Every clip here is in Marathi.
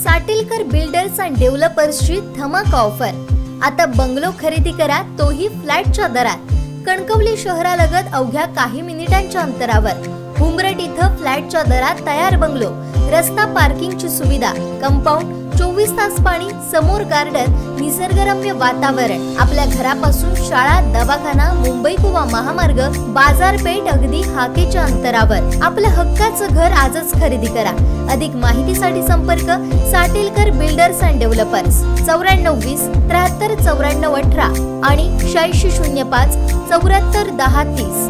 साटिलकर बिल्डर्स अँड डेव्हलपर्सची धमाका ऑफर। आता बंगलो खरेदी करा, तोही फ्लॅटच्या दरात। कणकवली शहरालगत अवघ्या काही मिनिटांच्या अंतरावर उमरट इथं फ्लॅटच्या दरात तयार बंगलो, रस्ता पार्किंगची सुविधा, कंपाऊंड, 24 तास पाणी, समोर गार्डन, निसर्गरम्य वातावरण। आपल्या घरापासून शाळा, दवाखाना, मुंबई गोवा महामार्ग, बाजारपेठ अगदी हाकेच्या अंतरावर। आपलं हक्काचं घर आजच खरेदी करा। अधिक माहितीसाठी संपर्क साटिलकर बिल्डर्स अँड डेव्हलपर्स 9420 73 94 18 आणि 8605 74 10 30।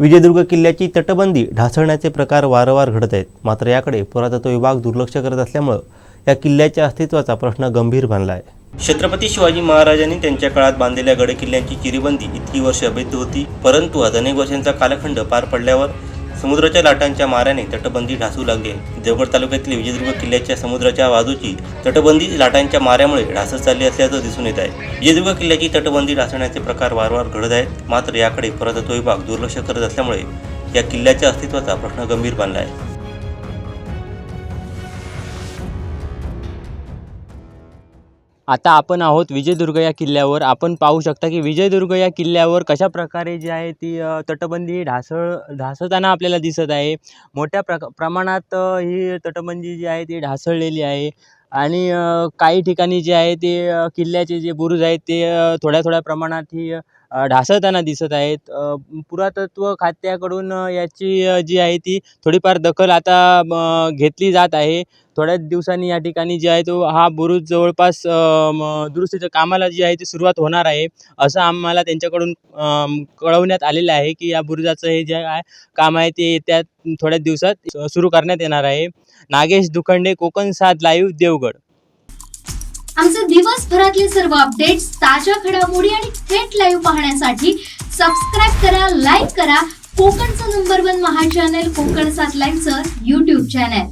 विजयदुर्ग किल्ल्याची तटबंदी ढासळण्याचे प्रकार वारंवार घडत आहेत। मात्र याकडे पुरातत्व विभाग दुर्लक्ष करत असल्यामुळे या किल्ल्याच्या अस्तित्वाचा प्रश्न गंभीर बनला आहे। छत्रपती शिवाजी महाराजांनी त्यांच्या काळात बांधलेल्या गडकिल्ल्यांची चिरीबंदी इतकी वर्ष अवैध होती, परंतु आज अनेक वर्षांचा कालखंड पार पडल्यावर समुद्राच्या लाटांच्या माऱ्याने तटबंदी ढासू लागली आहे। देवगड तालुक्यातील विजयदुर्ग किल्ल्याच्या समुद्राच्या बाजूची तटबंदी लाटांच्या माऱ्यामुळे ढासत चालली असल्याचं दिसून येत आहे। विजयदुर्ग किल्ल्याची तटबंदी ढासळण्याचे प्रकार वारंवार घडत आहेत। मात्र याकडे पुरातत्व विभाग दुर्लक्ष करत असल्यामुळे या किल्ल्याच्या अस्तित्वाचा प्रश्न गंभीर बनला आहे। आता आपण आहोत विजयदुर्ग या किल्ल्यावर। आपण पाहू शकता की विजयदुर्ग या किल्ल्यावर कशा प्रकारे जी आहे ती तटबंदी ढासळताना आपल्याला दिसत आहे। मोठ्या प्रमाणात ही तटबंदी जी आहे ती ढासळलेली आहे आणि काही ठिकाणी जे आहे ते किल्ल्याचे जे बुरुज आहेत ते थोड्या प्रमाणात ही ढासळताना दिसत आहेत। पुरातत्व खात्याकडून याची जी आहे ती थोडीफार दखल आता घेतली जात आहे। थोड्याच दिवसांनी या ठिकाणी जे आहे तो हा बुरुज जवळपास दुरुस्तीच्या कामाला जी आहे ती सुरुवात होणार आहे, असं आम्हाला त्यांच्याकडून कळवण्यात आलेलं आहे की या बुरुजाचं हे जे आहे काम आहे ते त्या थोड्याच दिवसात सुरू करण्यात येणार आहे। नागेश दुखंडे, कोकण 7 लाईव्ह, देवगड। आमचे दिवसभरातले सर्व अपडेट्स, ताज्या घडामोडी आणि थेट लाईव्ह पाहण्यासाठी सबस्क्राइब करा, लाईक करा कोकणचं नंबर 1 महा चॅनल कोकण 7 लाईव्हचं YouTube चॅनल।